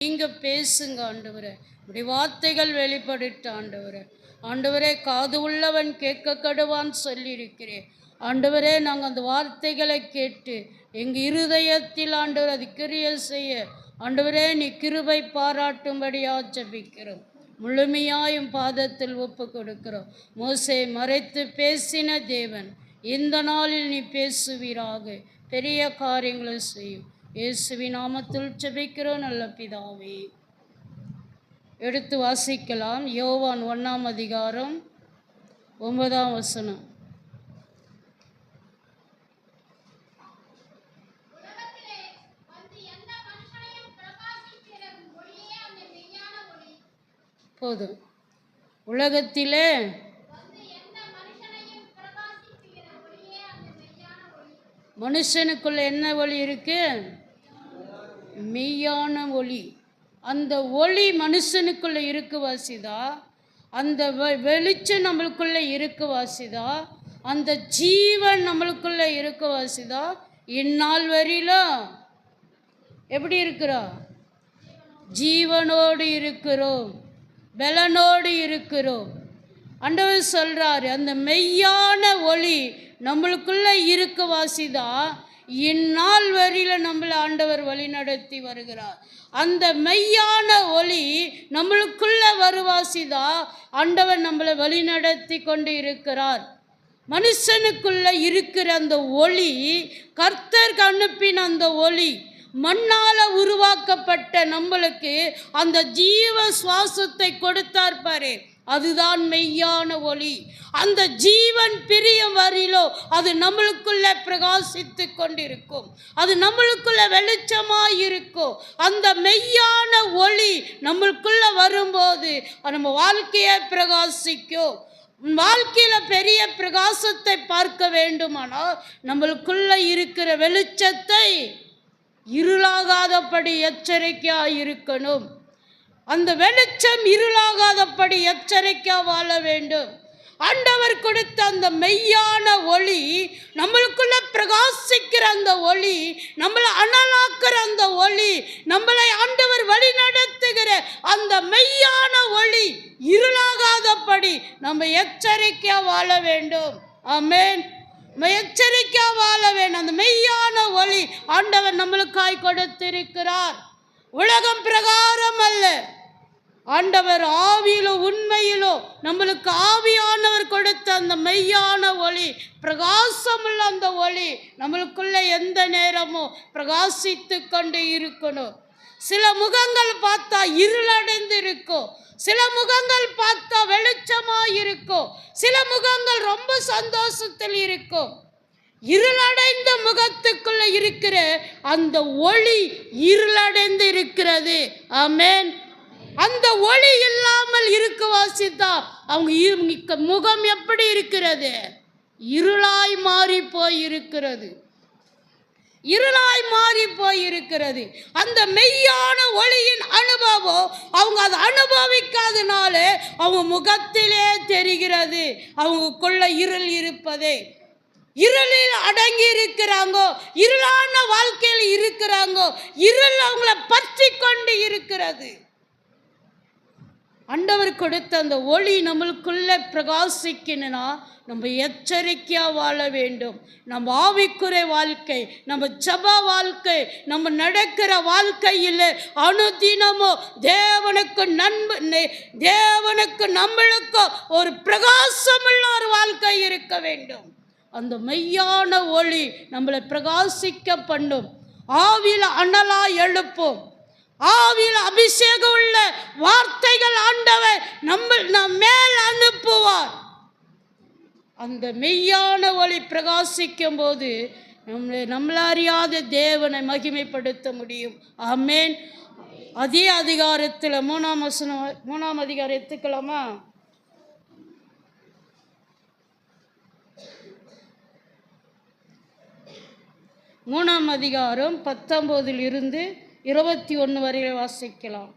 நீங்க பேசுங்க ஆண்டவரே. இப்படி வார்த்தைகள் வெளிப்படிட்ட ஆண்டவரே. ஆண்டவரே, காது உள்ளவன் கேட்க கடுவான் சொல்லியிருக்கிறேன் ஆண்டவரே. நாங்கள் அந்த வார்த்தைகளை கேட்டு எங்கள் இருதயத்தில் ஆண்டவர் அது கிரிய செய்ய ஆண்டவரே நீ கிருபை பாராட்டும்படியா ஜெபிக்கிறோம். முழுமையாயும் பாதத்தில் ஒப்பு கொடுக்கிறோம். மோசே மறைத்து பேசின தேவன் இந்த நாளில் நீ பேசுவீராக, பெரிய காரியங்களை செய்யும். இயேசுவின் நாமத்தில் ஜெபிக்கிறோம் நல்ல பிதாவே. எடுத்து வாசிக்கலாம். யோவான் 1ஆம் அதிகாரம் 9ஆம் வசனம். போதும். உலகத்திலே மனுஷனுக்குள்ள என்ன ஒளி இருக்கு? மெய்யான ஒளி. அந்த ஒளி மனுஷனுக்குள்ள இருக்கு வாசிதா, அந்த வெளிச்சம் நம்மளுக்குள்ள இருக்கு வாசிதா, அந்த ஜீவன் நம்மளுக்குள்ள இருக்கு வாசிதா. இந்நாள் வரையிலும் எப்படி இருக்கிறோம்? ஜீவனோடு இருக்கிறோம், பலனோடு இருக்கிறோம். ஆண்டவர் சொல்றாரு, அந்த மெய்யான ஒளி நம்மளுக்குள்ள இருக்கு வாசிதா. இந்நாள் வரையில நம்மளை ஆண்டவர் வழி நடத்தி வருகிறார். அந்த மெய்யான ஒளி நம்மளுக்குள்ள வருவாசிதா ஆண்டவர் நம்மளை வழி நடத்தி கொண்டு இருக்கிறார். மனுஷனுக்குள்ள இருக்கிற அந்த ஒளி, கர்த்தர் அனுப்பின அந்த ஒளி, மண்ணால உருவாக்கப்பட்ட நம்மளுக்கு அந்த ஜீவ சுவாசத்தை கொடுத்தார் பாரு, அதுதான் மெய்யான ஒளி. அந்த ஜீவன் பிரியம் வரையிலோ அது நம்மளுக்குள்ள பிரகாசித்து கொண்டிருக்கும், அது நம்மளுக்குள்ள வெளிச்சமாயிருக்கும். அந்த மெய்யான ஒளி நம்மளுக்குள்ள வரும்போது நம்ம வாழ்க்கையை பிரகாசிக்கும். வாழ்க்கையில பெரிய பிரகாசத்தை பார்க்க வேண்டுமானால் நம்மளுக்குள்ள இருக்கிற வெளிச்சத்தை இருளாகாதபடி எச்சரிக்கையாக இருக்கணும். அந்த வெளிச்சம் இருளாகாதபடி எச்சரிக்கையாக வாழ வேண்டும். ஆண்டவர் கொடுத்த அந்த மெய்யான ஒளி, நம்மளுக்குள்ள பிரகாசிக்கிற அந்த ஒளி, நம்மளை அனலாக்குற அந்த ஒளி, நம்மளை ஆண்டவர் வழி நடத்துகிற அந்த மெய்யான ஒளி இருளாகாதபடி நம்ம எச்சரிக்கையாக வாழ வேண்டும். ஆமென். எச்சரிக்கையாக வாழ வேண்டும். அந்த மெய்யான ஒளி ஆண்டவர் நம்மளுக்காய் கொடுத்திருக்கிறார். உலகம் பிரகாரம் அல்ல, ஆண்டவர் ஆவியிலோ உண்மையிலோ நம்மளுக்கு ஆவியானவர் கொடுத்த அந்த மெய்யான ஒளி, பிரகாசமுள்ள அந்த ஒளி நம்மளுக்குள்ள எந்த நேரமும் பிரகாசித்து கொண்டு இருக்கணும். சில முகங்கள் பார்த்தா இருளடைந்து இருக்கும், சில முகங்கள் பார்த்தா வெளிச்சமாக இருக்கும், சில முகங்கள் ரொம்ப சந்தோஷத்தில் இருக்கும். இருளடைந்த முகத்துக்குள்ள இருக்கிற அந்த ஒளி இருளடைந்து இருக்கிறது. ஆமென். அந்த ஒளி இல்லாமல் இருக்க வாசித்தா அவங்க முகம் எப்படி இருக்கிறது? இருளாய் மாறி போய் இருக்கிறது, இருளாய் மாறி போய் இருக்கிறது. அந்த மெய்யான ஒளியின் அனுபவம் அவங்க அதை அனுபவிக்காதனால அவங்க முகத்திலே தெரிகிறது அவங்களுக்குள்ள இருள் இருப்பதே. இருளில் அடங்கி இருக்கிறாங்க, இருளான வாழ்க்கையில் இருக்கிறாங்க, இருள் அவங்கள பற்றி கொண்டு இருக்கிறது. ஆண்டவர் கொடுத்த அந்த ஒளி நம்மளுக்குள்ள பிரகாசிக்கணும்னா நம்ம எச்சரிக்கையாக வாழ வேண்டும். நம்ம ஆவிக்குறை வாழ்க்கை, நம்ம ஜப வாழ்க்கை, நம்ம நடக்கிற வாழ்க்கையில் அனுதினமோ தேவனுக்கு நம்மளுக்கு ஒரு பிரகாசமுள்ள ஒரு வாழ்க்கை இருக்க வேண்டும். அந்த மெய்யான ஒளி நம்மளை பிரகாசிக்க பண்ணும். ஆவியில் அனலா எழுப்போம். ஆவியில் அபிஷேகம் உள்ள வார்த்தைகள் ஆண்டவர் நம்ம மேல் அனுப்புவார். அந்த மெய்யான ஒளி பிரகாசிக்கும் போது நம்மளை அறியாத தேவனை மகிமைப்படுத்த முடியும். ஆமென். அதே அதிகாரத்தில் 3ஆம் அதிகாரம் எடுத்துக்கலாமா? 3ஆம் அதிகாரம் 19 இருந்து 21 வரை வாசிக்கலாம்.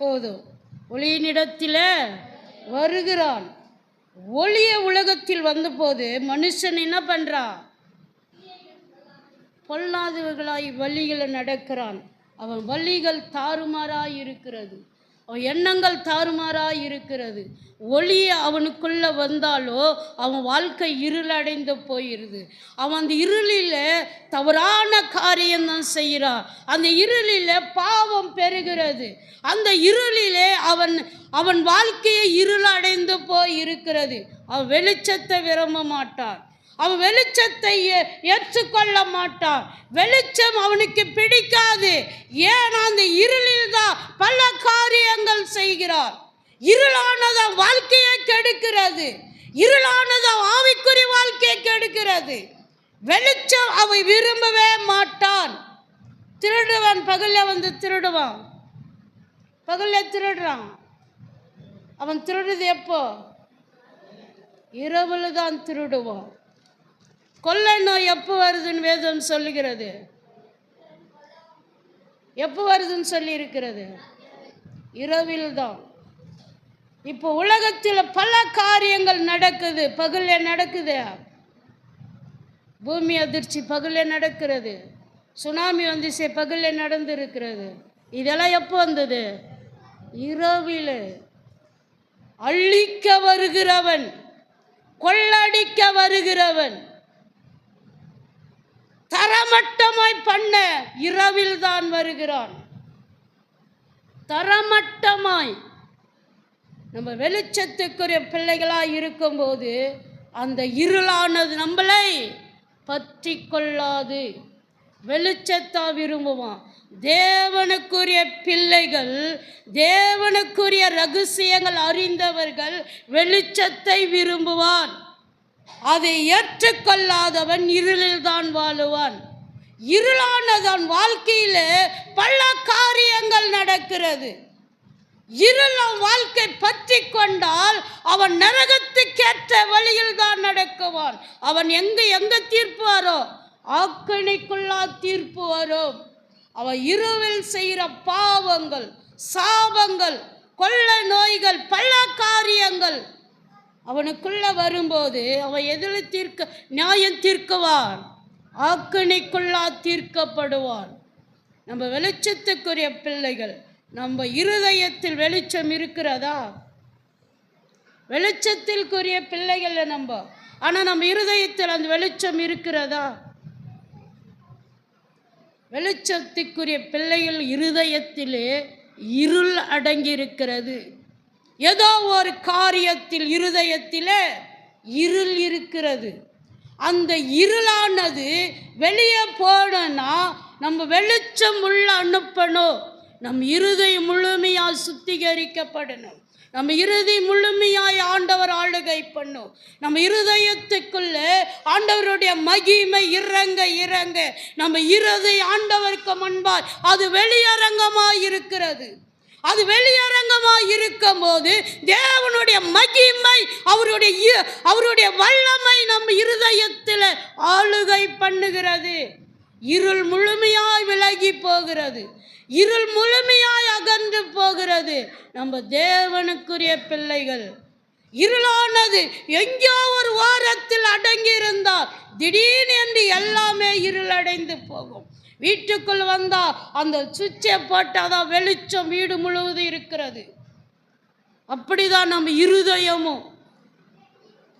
போதும். ஒளியினிடத்தில் வருகிறான். ஒளிய உலகத்தில் வந்தபோது மனுஷன் என்ன பண்ணுறான்? பொல்லாதவர்களாய் வழிகளில் நடக்கிறான். அவன் வழிகள் தாறுமாறாய் இருக்கிறது, அவன் எண்ணங்கள் தாறுமாறாய் இருக்கிறது. ஒளி அவனுக்குள்ளே வந்தாலோ அவன் வாழ்க்கை இருளடைந்து போயிடுது. அவன் அந்த இருளில் தவறான காரியம்தான் செய்கிறான். அந்த இருளில் பாவம் பெறுகிறது. அந்த இருளிலே அவன் வாழ்க்கையை இருளடைந்து போய் இருக்கிறது. அவன் வெளிச்சத்தை விரும்ப மாட்டான். அவன் வெளிச்சத்தை ஏற்றுக்கொள்ள மாட்டான். வெளிச்சம் அவனுக்கு பிடிக்காது. ஏன்? அந்த இருளில் தான் பல காரியங்கள் செய்கிறார். இருளானதான் வாழ்க்கையை கெடுக்கிறது. இருளானதான் ஆவிக்குரிய வாழ்க்கையை கெடுக்கிறது. வெளிச்சம் அவன் விரும்பவே மாட்டான். திருடுவன் பகல்ல வந்து திருடுவான், பகல்ல திருடுறான். அவன் திருடுது எப்போ? இரவுல தான் திருடுவான். கொள்ளை நோய் எப்போ வருதுன்னு வேதம் சொல்லுகிறது. எப்போ வருதுன்னு சொல்லி இருக்கிறது? இரவில் தான். இப்போ உலகத்தில் பல காரியங்கள் நடக்குது, பகல்ல நடக்குது. பூமி அதிர்ச்சி பகல்ல நடக்கிறது. சுனாமி வந்துச்சு, பகல்ல நடந்திருக்கிறது. இதெல்லாம் எப்போ வந்தது? இரவில். அழிக்க வருகிறவன், கொள்ளடிக்க வருகிறவன், தரமட்டமாய் பண்ண இரவில் தான் வருகிறான். தரமட்டமாய். நம்ம வெளிச்சத்துக்குரிய பிள்ளைகளாய் இருக்கும்போது அந்த இருளானது நம்மளை பற்றி கொள்ளாது. வெளிச்சத்தா விரும்புவான். தேவனுக்குரிய பிள்ளைகள், தேவனுக்குரிய ரகசியங்கள் அறிந்தவர்கள் வெளிச்சத்தை விரும்புவான். அதை ஏற்றுக்கொள்ளாதவன் இருளில் தான் வாழுவான். இருளானதான் வாழ்க்கையில பல காரியங்கள் நடக்கிறது. இருளாம் வாழ்க்கை பற்றி கொண்டால் அவன் நரகத்துக்கேற்ற வழியில் தான் நடக்குவான். அவன் எங்க தீர்ப்பு வரும்? ஆக்கணிக்குள்ளா தீர்ப்பு வரும். அவன் இருவில் செய்கிற பாவங்கள், சாபங்கள், கொள்ளை நோய்கள், பல காரியங்கள் அவனுக்குள்ள வரும்போது அவன் எதில் நியாயம் தீர்க்குவான்? ஆக்கணிக்குள்ளா தீர்க்கப்படுவான். நம்ம வெளிச்சத்துக்குரிய பிள்ளைகள், நம்ம இருதயத்தில் வெளிச்சம் இருக்கிறதா? வெளிச்சத்திற்குரிய பிள்ளைகள் நம்ம, ஆனால் நம்ம இருதயத்தில் அந்த வெளிச்சம் இருக்கிறதா? வெளிச்சத்துக்குரிய பிள்ளைகள் இருதயத்திலே இருள் அடங்கி இருக்கிறது. ஏதோ ஒரு காரியத்தில் இருதயத்தில் இருள் இருக்கிறது. அந்த இருளானது வெளியே போனா நம்ம வெளிச்சம் உள்ள அனுப்பணும். நம் இருதயம் முழுமையாய் சுத்திகரிக்கப்படணும். நம்ம இருதயம் முழுமையாய் ஆண்டவர் ஆளுகை பண்ணும். நம்ம இருதயத்துக்குள்ள ஆண்டவருடைய மகிமை இறங்க இறங்க நம்ம இருதயம் ஆண்டவருக்கு முன்பாய் அது வெளியரங்கமாய் இருக்கிறது. அது வெளியரங்கமாய் இருக்கும் போது தேவனுடைய மகிமை, அவருடைய வல்லமை நம்ம இருதயத்தில் ஆளுகை பண்ணுகிறது. இருள் முழுமையாய் விலகி போகிறது. இருள் முழுமையாய் அகன்று போகிறது. நம்ம தேவனுக்குரிய பிள்ளைகள். இருளானது எங்கேயோ ஒரு வாரத்தில் அடங்கி இருந்தால் திடீர்னு என்று எல்லாமே இருளடைந்து போகும். வீட்டுக்குள் வந்தா அந்த சுவிட்சை போட்டாதான் வெளிச்சம் வீடு முழுவதும் இருக்கிறது. அப்படிதான் நம்ம இருதயமும்.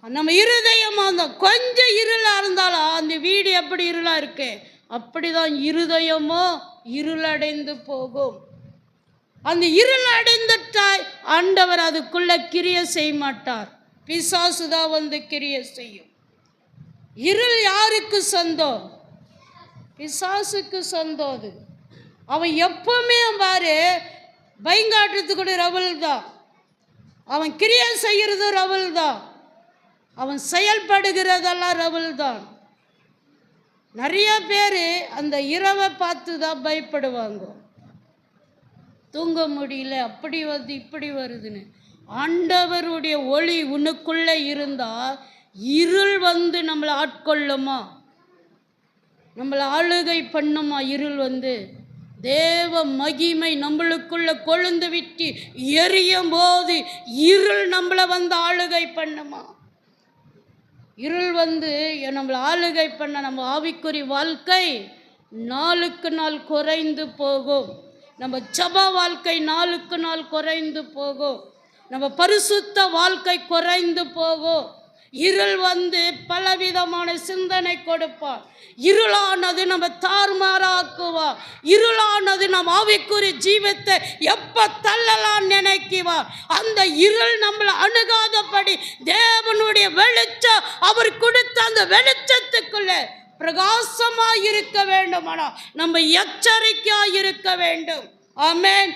நம்ம இருதயமும் அந்த கொஞ்சம் இருளா இருந்தாலும் அந்த வீடு எப்படி இருளா இருக்கு, அப்படிதான் இருதயமோ இருளடைந்து போகும். அந்த இருள் அடைந்துட்டாய் ஆண்டவர் அதுக்குள்ள கிரியை செய்ய மாட்டார். பிசாசுதான் வந்து கிரியை செய்யும். இருள் யாருக்கு சொந்தம்? பிசாசுக்கு சொந்தம். அது அவன் எப்பவுமே பாரு பயங்காட்டுறது கூட ரவல் தான். அவன் கிரியை செய்கிறது ரவல் தான். அவன் செயல்படுகிறதெல்லாம் ரவல் தான். நிறைய பேர் அந்த இரவை பார்த்து தான் பயப்படுவாங்க. தூங்க முடியல, அப்படி வருது இப்படி வருதுன்னு. ஆண்டவருடைய ஒளி உனக்குள்ளே இருந்தால் இருள் வந்து நம்மளை ஆட்கொள்ளுமா, நம்மளை ஆளுகை பண்ணுமா? இருள் வந்து தேவ மகிமை நம்மளுக்குள்ள கொழுந்து விட்டு எரியும் போது இருள் நம்மளை வந்து ஆளுகை பண்ணுமா? இருள் வந்து நம்மளை ஆளுகை பண்ண நம்ம ஆவிக்குறி வாழ்க்கை நாளுக்கு நாள் குறைந்து போகும். நம்ம ஜப வாழ்க்கை நாளுக்கு நாள் குறைந்து போகும். நம்ம பரிசுத்த வாழ்க்கை குறைந்து போகும். இருள் வந்து பலவிதமான சிந்தனை கொடுப்பார். இருளானது நம்ம தாறுமாறாக்குவா. இருளானது நம்ம ஆவிக்குரிய ஜீவத்தை எப்ப தள்ளலாம் நினைக்குவா. அந்த இருள் நம்மளை அணுகாதபடி தேவனுடைய வெளிச்சம் அவர் கொடுத்த அந்த வெளிச்சத்துக்குள்ள பிரகாசமாய் இருக்க வேண்டும். ஆனால் நம்ம எச்சரிக்கையாய் இருக்க வேண்டும். ஆமென்.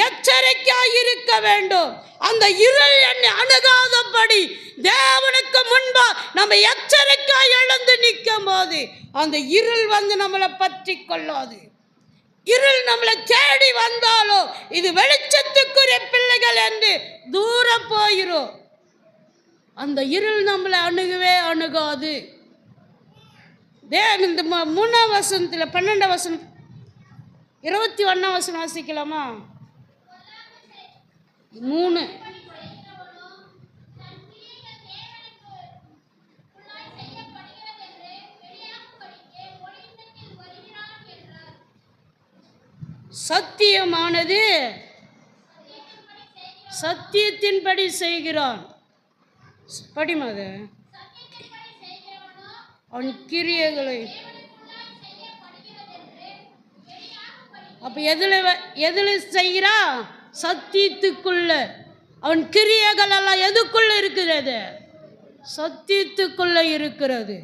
எச்சரிக்கையாய் இருக்க வேண்டும். அந்த இருள் என்னை அணுகாதபடி தேவனுக்கு முன்பா நம்ம எச்சரிக்கையாய் எழுந்து நிற்கும் போது அந்த இருள் வந்து நம்மளை பற்றி கொள்ளாது. இருள் நம்மளை தேடி வந்தாலும் இது வெளிச்சத்துக்குரிய பிள்ளைகள் என்று தூரம் போயிரும். அந்த இருள் நம்மளை அணுகவே அணுகாது. இந்த 3ஆம் வசனத்தில் 12ஆம் வசனம் 21ஆம் வசனம் வாசிக்கலாமா? 3 சத்தியமானது சத்தியத்தின்படி செய்கிறான். படிமத அவன் கிரியைகளை அப்ப எதுல செய்கிறா? சத்தியத்துக்குள்ள. அவன் கிரியைகள் எல்லாம் எதுக்குள்ள இருக்கிறது? சத்தியத்துக்குள்ள இருக்கிறது.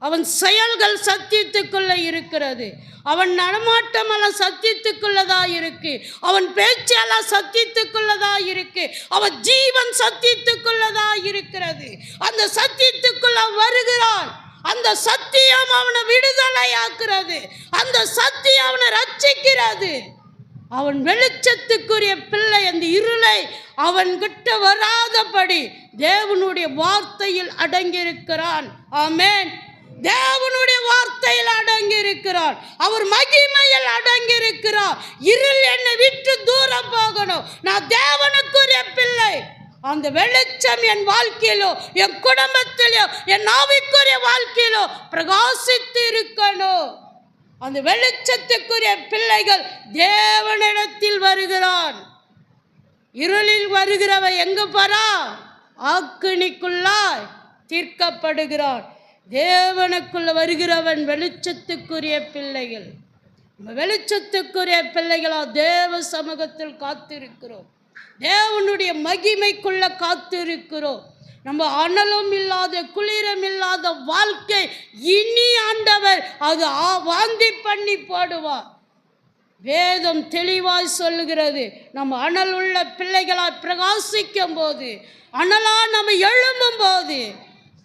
அவன் செயல்கள் சத்தியத்துக்குள்ள இருக்கிறது. அவன் நடமாட்டம் எல்லாம் சத்தியத்துக்குள்ளதா இருக்கு. அவன் பேச்செல்லாம் சத்தியத்துக்குள்ளதா இருக்கு. அவன் ஜீவன் சத்தியத்துக்குள்ளதா இருக்கிறது. அந்த சத்தியத்துக்குள்ள வருகிறான். அந்த சத்தியம் அவனை விடுதலையாக்குறது. அந்த சத்தியம் அவனை ரட்சிக்கிறது. அவன் வெளிச்சத்துக்குரிய பிள்ளை. அந்த இருளை அவன் கிட்ட வராதபடி தேவனுடைய வார்த்தையில் அடங்கியிருக்கிறான். ஆமென். தேவனுடைய வார்த்தையில் அடங்கியிருக்கிறான். அவர் மகிமையில் அடங்கியிருக்கிறார். இருள் என்னை விட்டு தூரம் போகணும். நான் தேவனுக்குரிய பிள்ளை. அந்த வெளிச்சம் என் வாழ்க்கையிலோ என் குடும்பத்திலோ என் ஆவிக்குரிய வாழ்க்கையிலோ பிரகாசித்து இருக்கணும். அந்த வெளிச்சத்துக்குரிய பிள்ளைகள் தேவனிடத்தில் வருகிறான். இருளில் வருகிறவ எங்க போறா? ஆக்கினிக்குள்ளாய் தீர்க்கப்படுகிறான். தேவனுக்குள்ள வருகிறவன் வெளிச்சத்துக்குரிய பிள்ளைகள். வெளிச்சத்துக்குரிய பிள்ளைகளா தேவ சமூகத்தில் காத்திருக்கிறோம். தேவனுடைய மகிமைக்குள்ள காத்திருக்கிறோம். நம்ம அனலும் இல்லாத குளிரும் இல்லாத வாழ்க்கை இனி ஆண்டவர் அது வாந்தி பண்ணி போடுவார். வேதம் தெளிவாய் சொல்லுகிறது. நம்ம அனல் உள்ள பிள்ளைகளாய் பிரகாசிக்கும் போது, அனலா நம்ம எழும்பும் போது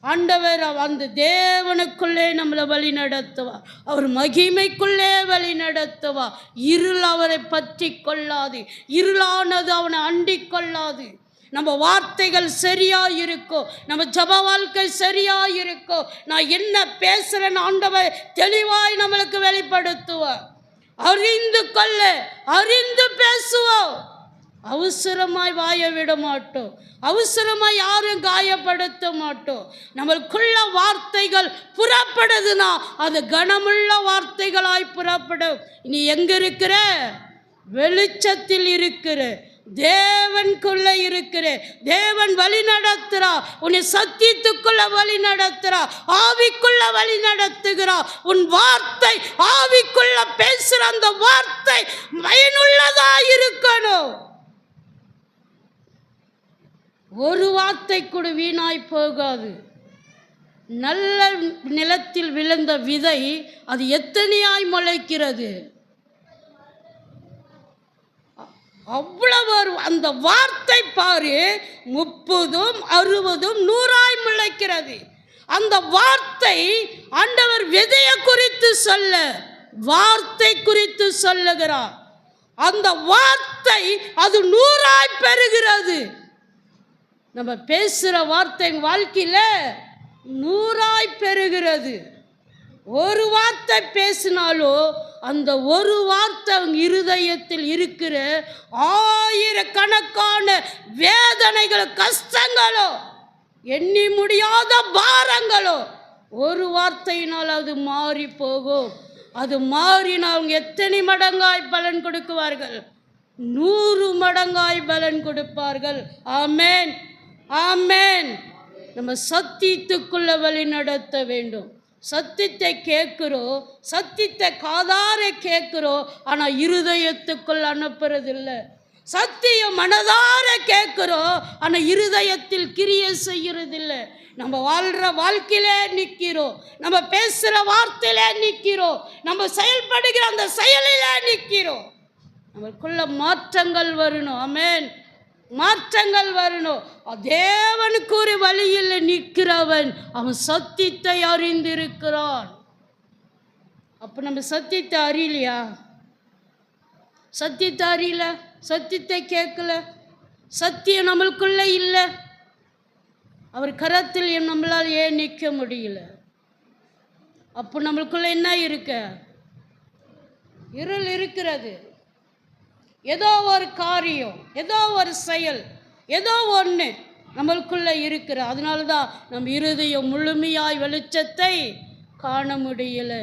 ஆண்டவர் அந்த தேவனுக்குள்ளே நம்மளை வழி நடத்துவா. அவர் மகிமைக்குள்ளே வழி நடத்துவா. இருள் அவரை பற்றி கொள்ளாது. இருளானது அவனை அண்டிக் கொள்ளாது. நம்ம வார்த்தைகள் சரியா இருக்கோ, நம்ம ஜப வாழ்க்கை சரியா இருக்கோ, நான் என்ன பேசுறேன்னு ஆண்டவர் தெளிவாய் நம்மளுக்கு வெளிப்படுத்துவார். அறிந்து கொள்ள அறிந்து பேசுவோம். அவசரமாய் வாய விட மாட்டோம். அவசரமாய் யாரும் காயப்படுத்த மாட்டோம். நம்மளுக்குள்ள வார்த்தைகள் புறப்படுதுன்னா அது கனமுள்ள வார்த்தைகளாய் புறப்படும். நீ எங்க இருக்கிற? வெளிச்சத்தில் இருக்கிற, தேவனுக்குள்ள இருக்கிற. தேவன் வழி நடத்துறா. உன்னை சத்தியத்துக்குள்ள வழி நடத்துறா. ஆவிக்குள்ள வழி நடத்துகிறா. உன் வார்த்தை ஆவிக்குள்ள பேசுற அந்த வார்த்தை பயனுள்ளதா இருக்கணும். ஒரு வார்த்தை கூட வீணாய் போகாது. நல்ல நிலத்தில் விழுந்த விதை அது எத்தனையாய் முளைக்கிறது. அவ்வளவு அந்த வார்த்தை பாரு, 30, 60, 100 முளைக்கிறது. அந்த வார்த்தை ஆண்டவர் விதைய குறித்து சொல்ல, வார்த்தை குறித்து சொல்லுகிறார். அந்த வார்த்தை அது 100 பெறுகிறது. நம்ம பேசுகிற வார்த்தை வாழ்க்கையில் 100 பெறுகிறது. ஒரு வார்த்தை பேசினாலும் அந்த ஒரு வார்த்தை அவங்க இருதயத்தில் இருக்கிற ஆயிரக்கணக்கான வேதனைகளோ கஷ்டங்களோ எண்ணி முடியாத பாரங்களோ ஒரு வார்த்தையினால் அது மாறி போகும். அது மாறினால் அவங்க எத்தனை மடங்காய் பலன் கொடுக்குவார்கள்? 100 மடங்காய் பலன் கொடுப்பார்கள். ஆமென், ஆமென். நம்ம சத்தியத்துக்குள்ள வழி நடத்த வேண்டும். சத்தியத்தை கேட்குறோம், சத்தியத்தை காதார கேட்குறோம், ஆனால் இருதயத்துக்குள் அனுப்புறதில்லை. சத்தியம் மனதார கேட்குறோம், ஆனால் இருதயத்தில் கிரியை செய்யறதில்லை. நம்ம வாழ்கிற வாழ்க்கையிலே நிற்கிறோம், நம்ம பேசுகிற வார்த்தையிலே நிற்கிறோம், நம்ம செயல்படுகிற அந்த செயலிலே நிற்கிறோம். நம்மளுக்குள்ள மாற்றங்கள் வரணும். ஆமென், மாற்றங்கள் வரணும். தேவனுக்கு ஒரு வழியில் நிற்கிறவன் அவன் சத்தியத்தை அறிந்திருக்கிறான். அப்போ நம்ம சத்தியத்தை அறியலையா? சத்தியத்தை அறியல, சத்தியத்தை கேட்கல, சத்தியம் நம்மளுக்குள்ள இல்லை. அவர் கரத்தில் நம்மளால் ஏன் நிற்க முடியல? அப்போ நம்மளுக்குள்ள என்ன இருக்க? இருள் இருக்கிறது. ஏதோ ஒரு காரியம், ஏதோ ஒரு செயல், ஏதோ ஒன்று நம்மளுக்குள்ள இருக்கிற. அதனால தான் நம்ம இருதயம் முழுமையாய் வெளிச்சத்தை காண முடியல.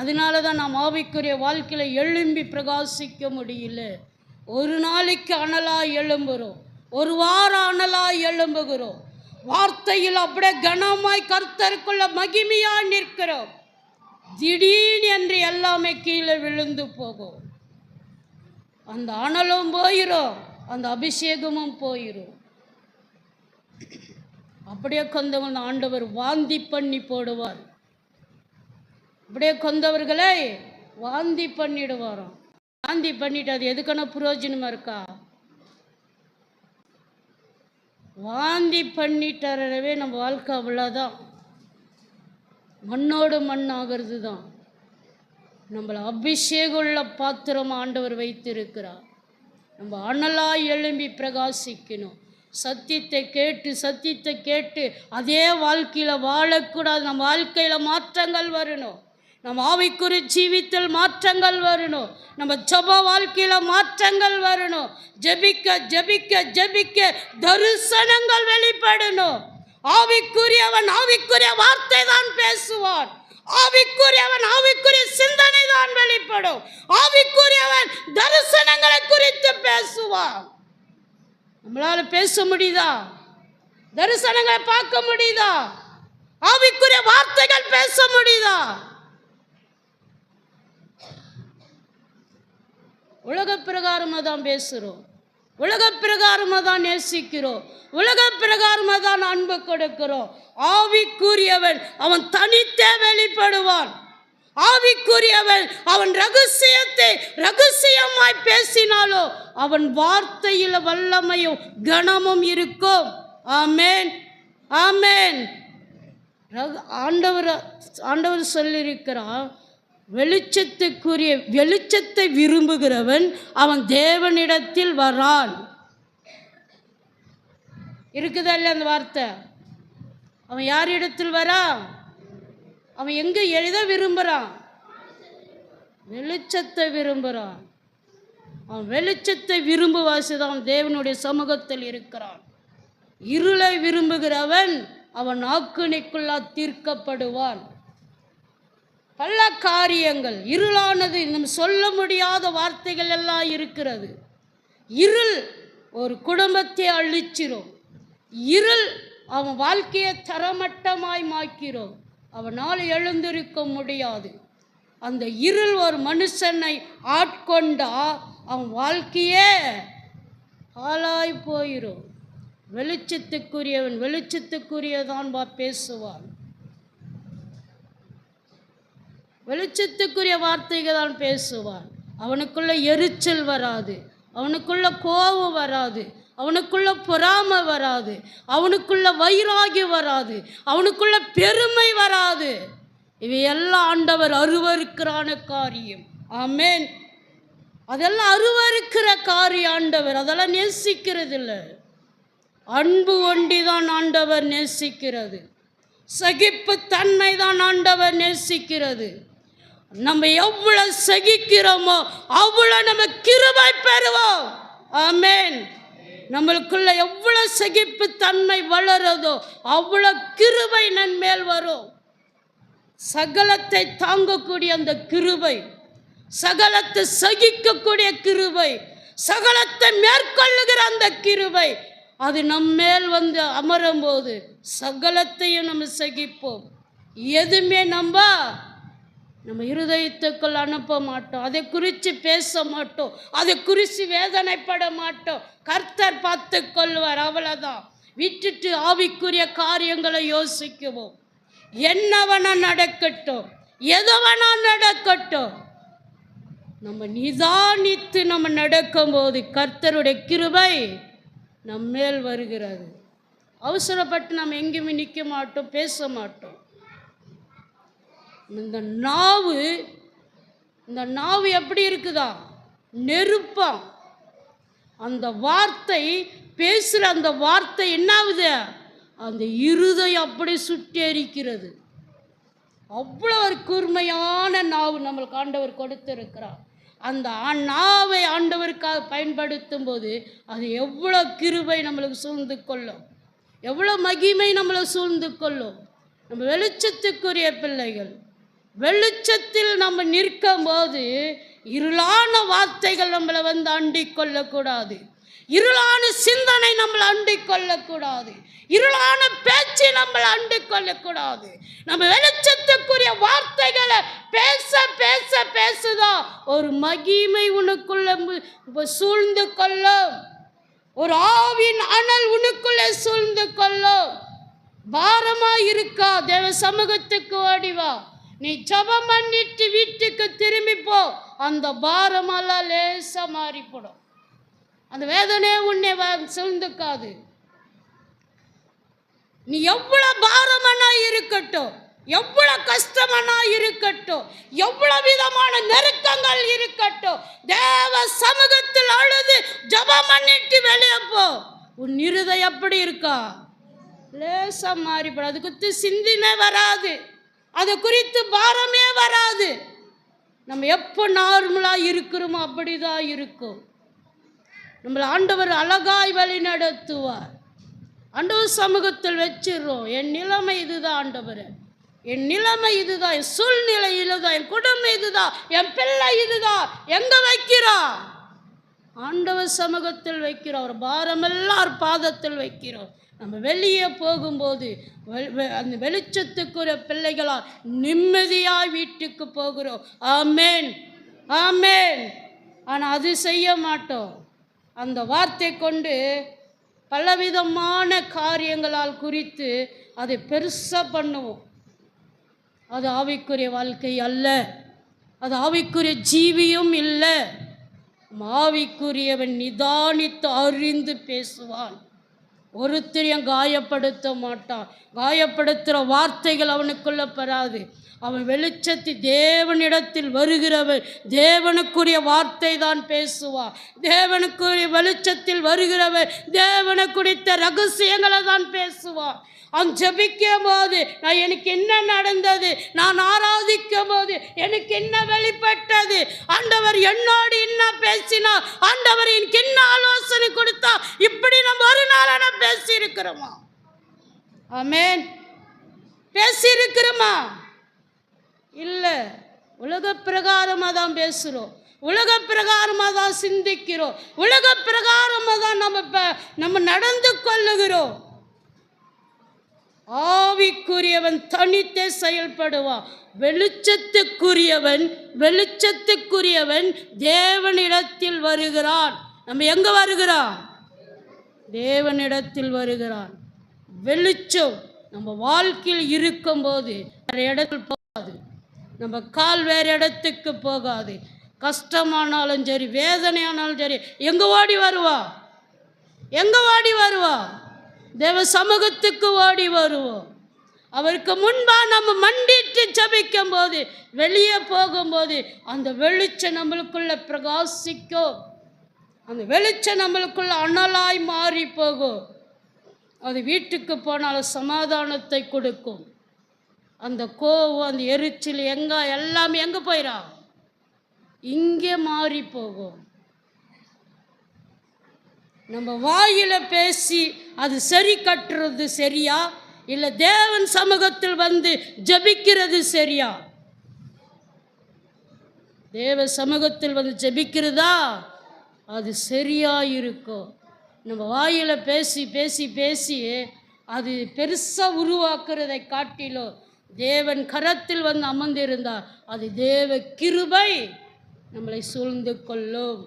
அதனால தான் நாம் ஆவிக்குரிய வாழ்க்கையில் எழும்பி பிரகாசிக்க முடியல. ஒரு நாளைக்கு அனலாய் எழும்புகிறோம், ஒரு வாரம் அனலாய் எழும்புகிறோம். வார்த்தையில் அப்படியே கனமாய் கர்த்தருக்குள்ள மகிமையாய் நிற்கிறோம். திடீர்னு என்று எல்லாமே கீழே விழுந்து போகும். அந்த அனலும் போயிடும், அந்த அபிஷேகமும் போயிடும். அப்படியே கொண்டவங்க ஆண்டவர் வாந்தி பண்ணி போடுவார். அப்படியே கொண்டவர்களை வாந்தி பண்ணிடுவாராம். வாந்தி பண்ணிட்டு அது எதுக்கான பிரயோஜனமா இருக்கா? வாந்தி பண்ணிட்டாரவே நம்ம வாழ்க்கை அவ்வளோதான், மண்ணோடு மண் ஆகிறது தான். நம்மளை அபிஷேகம் உள்ள பாத்திரம் ஆண்டவர் வைத்திருக்கிறார். நம்ம அனலாய் எழும்பி பிரகாசிக்கணும். சத்தியத்தை கேட்டு அதே வாழ்க்கையில் வாழக்கூடாது. நம்ம வாழ்க்கையில் மாற்றங்கள் வரணும். நம்ம ஆவிக்குரிய ஜீவித்தில் மாற்றங்கள் வரணும். நம்ம ஜெப வாழ்க்கையில் மாற்றங்கள் வரணும். ஜெபிக்க ஜெபிக்க ஜெபிக்க தரிசனங்கள் வெளிப்படணும். ஆவிக்குரியவன் ஆவிக்குரிய வார்த்தை தான் பேசுவான். ஆவிக்குரியவன் ஆவிக்குரிய சிந்தனை தான் வெளிப்படும். ஆவிக்குரியவன் தரிசனங்களை குறித்து பேசுவான். நம்மளால பேச முடியுதா? தரிசனங்களை பார்க்க முடியுதா? ஆவிக்குரிய வார்த்தைகள் பேச முடியுதா? உலக பிரகாரமாக தான் பேசுகிறோம், உலக பிரகாரமாக தான் நேசிக்கிறோம், உலக பிரகாரமாக தான் அன்பு கொடுக்கிறோம். ஆவிக்குரியவன் அவன் தனித்தே வெளிப்படுவான். ஆவிக்குரியவன் அவன் ரகசியத்தை ரகசியமாய் பேசினாலோ அவன் வார்த்தையில் வல்லமையும் கனமும் இருக்கும். ஆமென், ஆமென். ஆண்டவர் சொல்லியிருக்கிறார், வெளிச்சத்தை விரும்புகிறவன் அவன் தேவனிடத்தில் வரான். இருக்குதா இல்லை அந்த வார்த்தை? அவன் யார் இடத்தில் வரான்? அவன் எங்கே எழுத விரும்புகிறான்? வெளிச்சத்தை விரும்புகிறான். அவன் வெளிச்சத்தை விரும்புவாசிதான் தேவனுடைய சமூகத்தில் இருக்கிறான். இருளை விரும்புகிறவன் அவன் ஆக்கினைக்குள்ளா தீர்க்கப்படுவான். பல காரியங்கள் இருளானது, இன்னும் சொல்ல முடியாத வார்த்தைகள் எல்லாம் இருக்கிறது. இருள் ஒரு குடும்பத்தை அழிச்சிரும். இருள் அவன் வாழ்க்கையை தரமட்டமாய் மாக்கிறோம். அவனால் எழுந்திருக்க முடியாது. அந்த இருள் ஒரு மனுஷனை ஆட்கொண்டா அவன் வாழ்க்கையே ஆளாய் போயிடும். வெளிச்சத்துக்குரியவன் வெளிச்சத்துக்குரியதான் பேசுவான். வெளிச்சத்துக்குரிய வார்த்தைகள் தான் பேசுவான். அவனுக்குள்ள எரிச்சல் வராது, அவனுக்குள்ள கோபம் வராது, அவனுக்குள்ள பொறாமை வராது, அவனுக்குள்ள வைராகியம் வராது, அவனுக்குள்ள பெருமை வராது. இவையெல்லாம் ஆண்டவர் அருவருக்கிறான காரியம். ஆமென். அதெல்லாம் அருவருக்கிற காரியம். ஆண்டவர் அதெல்லாம் நேசிக்கிறது இல்லை. அன்பு ஒண்டிதான் ஆண்டவர் நேசிக்கிறது. சகிப்பு தன்மை தான் ஆண்டவர் நேசிக்கிறது. நம்ம எவ்வளவு சகிக்கிறோமோ அவ்வளோ நம்ம கிருபை பெறுவோம். ஆமென். நம்மளுக்குள்ள எவ்வளவு சகிப்பு தன்மை வளருதோ அவ்வளோ கிருபை நன்மேல் வரும். சகலத்தை தாங்கக்கூடிய அந்த கிருபை, சகலத்தை சகிக்கக்கூடிய கிருபை, சகலத்தை மேற்கொள்ளுகிற அந்த கிருபை, அது நம்மேல் வந்து அமரும் போது சகலத்தையும் நம்ம சகிப்போம். எதுவுமே நம்ம இருதயத்துக்குள் அனுப்ப மாட்டோம். அதை குறித்து பேச மாட்டோம். அதை குறித்து வேதனைப்பட மாட்டோம். கர்த்தர் பார்த்து கொள்வார். அவ்வளோதான். விட்டுட்டு ஆவிக்குரிய காரியங்களை யோசிக்குவோம். என்னவனா நடக்கட்டும், எதவனா நடக்கட்டும், நம்ம நிதானித்து நம்ம நடக்கும்போது கர்த்தருடைய கிருபை நம்மேல் வருகிறது. அவசரப்பட்டு நம்ம எங்கேயுமே நிற்க மாட்டோம், பேச மாட்டோம். இந்த நாவு எப்படி இருக்குதா? நெருப்பாம். அந்த வார்த்தை பேசுகிற அந்த வார்த்தை என்னாகுது? அந்த இருதயம் அப்படி சுட்டெரிக்கிறது. அவ்வளோ ஒரு கூர்மையான நாவு நம்மளுக்கு ஆண்டவர் கொடுத்திருக்கிறார். அந்த நாவை ஆண்டவருக்காக பயன்படுத்தும் போது அது எவ்வளோ கிருபை நம்மளுக்கு சூழ்ந்து கொள்ளும், எவ்வளோ மகிமை நம்மளை சூழ்ந்து கொள்ளும். நம்ம வெளிச்சத்துக்குரிய பிள்ளைகள். வெளிச்சத்தில் நம்ம நிற்கும் போது இருளான வார்த்தைகள் நம்மளை வந்து அண்டிக் கொள்ளக்கூடாது. இருளான சிந்தனை நம்மளை அண்டிக் கொள்ளக்கூடாது. இருளான பேச்சு நம்மளை அண்டிக் கொள்ளக்கூடாது. நம்ம வெளிச்சத்துக்குரிய வார்த்தைகளை பேச பேச பேசுதான் ஒரு மகிமை உனக்குள்ள சூழ்ந்து கொள்ளும். ஒரு ஆவின் அனல் உனக்குள்ளே சூழ்ந்து கொள்ளும். பாரமா இருக்கா? தேவ சமூகத்துக்கு ஓடிவா. நீ ஜெபம் பண்ணிட்டு வீட்டுக்கு திரும்பி போ. அந்த பாரமெல்லாம் லேசா மாறிப்படும். அந்த வேதனை உன்னை சூழ்ந்துக்காது. நீ எவ்வளவு பாரமனா இருக்கட்டும், எவ்வளவு கஷ்டமனா இருக்கட்டும், எவ்வளவு விதமான நெருக்கங்கள் இருக்கட்டும், தேவ சமூகத்தில் அழுது ஜெபம் பண்ணிட்டு வெளியே போ. உன் இருதயம் எப்படி இருக்கா? லேசா மாறிப்படும். அது குறித்து சிந்தனை வராது, அது குறித்து பாரமே வராது. நம்ம எப்போ நார்மலாக இருக்கிறோமோ அப்படிதான் இருக்கும். நம்மளை ஆண்டவர் அழகாய் வழி நடத்துவார். ஆண்டவர் சமூகத்தில் வச்சிடுறோம். என் நிலைமை இதுதான் ஆண்டவர், என் நிலைமை இதுதான், என் சூழ்நிலை இதுதான், என் குடும்பம் இதுதான், என் பிள்ளை இதுதான். எங்க வைக்கிறோம்? ஆண்டவர் சமூகத்தில் வைக்கிறோம். ஒரு பாரமெல்லாம் பாதத்தில் வைக்கிறோம். நம்ம வெளியே போகும்போது அந்த வெளிச்சத்துக்குரிய பிள்ளைகளால் நிம்மதியாய் வீட்டுக்கு போகிறோம். ஆமேன், ஆமேன். ஆனால் அது செய்ய மாட்டோம். அந்த வார்த்தை கொண்டு பலவிதமான காரியங்களால் குறித்து அதை பெருசாக பண்ணுவோம். அது ஆவிக்குரிய வாழ்க்கை அல்ல, அது ஆவிக்குரிய ஜீவியும் இல்லை. ஆவிக்குரியவன் நிதானித்து அறிந்து பேசுவான். ஒருத்தரையும் காயப்படுத்த மாட்டான். காயப்படுத்துகிற வார்த்தைகள் அவனுக்குள்ள பெறாது. அவன் வெளிச்சத்தில் தேவனிடத்தில் வருகிறவன் தேவனுக்குரிய வார்த்தை தான் பேசுவான். தேவனுக்குரிய வெளிச்சத்தில் வருகிறவன் தேவனை குறித்த ரகசியங்களை தான் பேசுவான். அவன் ஜெபிக்கும் போது எனக்கு என்ன நடந்தது, நான் ஆராதிக்கும் போது எனக்கு என்ன வெளிப்பட்டது, ஆண்டவர் என்னோடு என்ன பேசினார், ஆண்டவர் எனக்கு என்ன ஆலோசனை கொடுத்தா, இப்படி நம்ம ஒரு நாளான பேசி இருக்கிறோமா? ஆமென். பேசி இருக்கிறோமா? இல்லை. உலக பிரகாரமாக தான் பேசுகிறோம், உலக பிரகாரமாக தான் சிந்திக்கிறோம், உலக பிரகாரமாக தான் நம்ம நடந்து கொள்ளுகிறோம். ஆவிக்குரியவன் தனித்தே செயல்படுவான். வெளிச்சத்துக்குரியவன் தேவனிடத்தில் வருகிறான். நம்ம எங்க வருகிறான்? தேவனிடத்தில் வருகிறான். வெளிச்சம் நம்ம வாழ்க்கையில் இருக்கும்போது வேறு இடத்தில் போகாது. நம்ம கால் வேறு இடத்துக்கு போகாது. கஷ்டமானாலும் சரி, வேதனையானாலும் சரி, எங்க ஓடி வருவா? எங்க ஓடி வருவா? தேவ சமூகத்துக்கு ஓடி வருவோம். அவருக்கு முன்பாக நம்ம மண்டிட்டு ஜெபிக்கும் போது, வெளியே போகும்போது அந்த வெளிச்சம் நம்மளுக்குள்ள பிரகாசிக்கும். அந்த வெளிச்சம் நம்மளுக்குள்ள அனலாய் மாறி போகும். அது வீட்டுக்கு போனாலும் சமாதானத்தை கொடுக்கும். அந்த கோவம், அந்த எரிச்சல் எல்லாமே எங்கே போயிடா? இங்கே மாறி போகும். நம்ம வாயில பேசி அது சரி கட்டுறது சரியா, இல்லை தேவன் சமூகத்தில் வந்து ஜெபிக்கிறது சரியா? தேவ சமூகத்தில் வந்து ஜெபிக்கிறதா அது சரியா இருக்கும். நம்ம வாயில பேசி பேசி பேசி அது பெருசாக உருவாக்குறதை காட்டிலும் தேவன் கரத்தில் வந்து அமர்ந்திருந்தால் அது தேவ கிருபை நம்மளை சூழ்ந்து கொள்ளும்.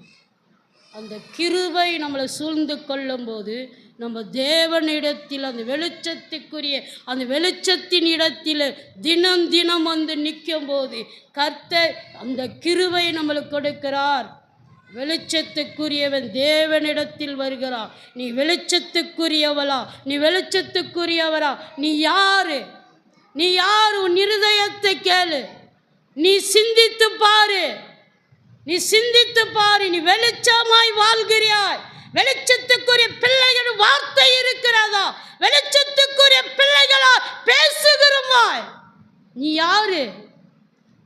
அந்த கிருபை நம்மளை சூழ்ந்து கொள்ளும் போது நம்ம தேவனிடத்தில் அந்த வெளிச்சத்தின் இடத்தில் தினம் தினம் வந்து நிற்கும் போது கர்த்தர் அந்த கிருபை நம்மளுக்கு கொடுக்கிறார். வெளிச்சத்துக்குரியவன் தேவனிடத்தில் வருகிறான். நீ வெளிச்சத்துக்குரியவளா? நீ வெளிச்சத்துக்குரியவரா? நீ யாரு? நீ யார்? உன் இருதயத்தை கேளு. நீ சிந்தித்து பாரு. நீ சிந்தித்து பாரு. நீ வெளிச்சமாய் வாழ்கிறாய். வெளிச்சத்துக்குரிய பிள்ளைகள் வார்த்தை இருக்கிறதா? வெளிச்சத்துக்குரிய பிள்ளைகளா பேசுகிறோமாய்? நீ யாரு?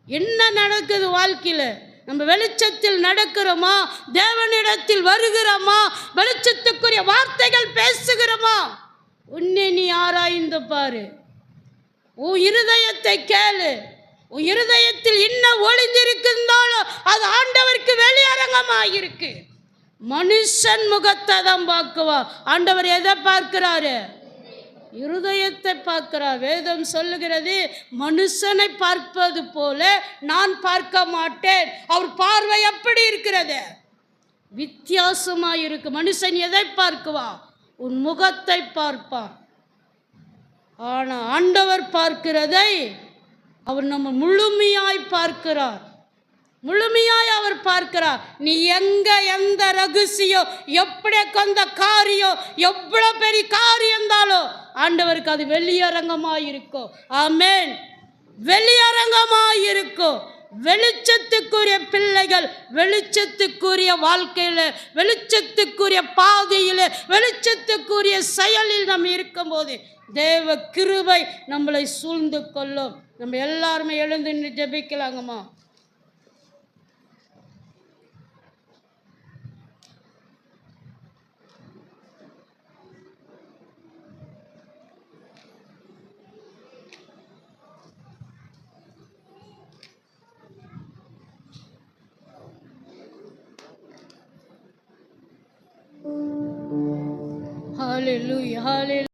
என்ன நடக்குது வாழ்க்கையில்? நம்ம வெளிச்சத்தில் நடக்கிறோமா? தேவனிடத்தில் வருகிறோமா? வெளிச்சத்துக்குரிய வார்த்தைகள் பேசுகிறோமா? உன்னை நீ ஆராய்ந்து பாரு. உன் இருதயத்தை கேளு. உன் இருதயத்தில் என்ன ஒளிந்திருந்தாலும் அது ஆண்டவருக்கு வெளியரங்கமாயிருக்கு. மனுஷன் முகத்தை தான் பார்க்குவா. ஆண்டவர் எதை பார்க்கிறாரு? இருதயத்தை பார்க்கிறார். வேதம் சொல்லுகிறது, மனுஷனை பார்ப்பது போல நான் பார்க்க மாட்டேன். அவர் பார்வை எப்படி இருக்கிறது? வித்தியாசமாக இருக்கு. மனுஷன் எதை பார்க்குவா? உன் முகத்தை பார்ப்பான். ஆனால் ஆண்டவர் பார்க்கிறதை அவர் நம்ம முழுமையாய் பார்க்கிறார். முழுமையாய் அவர் பார்க்கிறார். நீ எந்த ரகசியம், எப்படி கொண்ட காரியம், எவ்வளோ பெரிய காரியம் இருந்தாலும் ஆண்டவருக்கு அது வெளியரங்கமாயிருக்கும். ஆமென். வெளியரங்கமாயிருக்கும். வெளிச்சத்துக்குரிய பிள்ளைகள் வெளிச்சத்துக்குரிய வாழ்க்கையில், வெளிச்சத்துக்குரிய பாதையில், வெளிச்சத்துக்குரிய செயலில் நம்ம இருக்கும்போது தேவ கிருபை நம்மளை சூழ்ந்து கொள்ளும். நம்ம எல்லாருமே எழுந்து நின்று ஜெபிக்கலாங்கம்மா. ஹல்லேலூயா, ஹல்லேலூயா.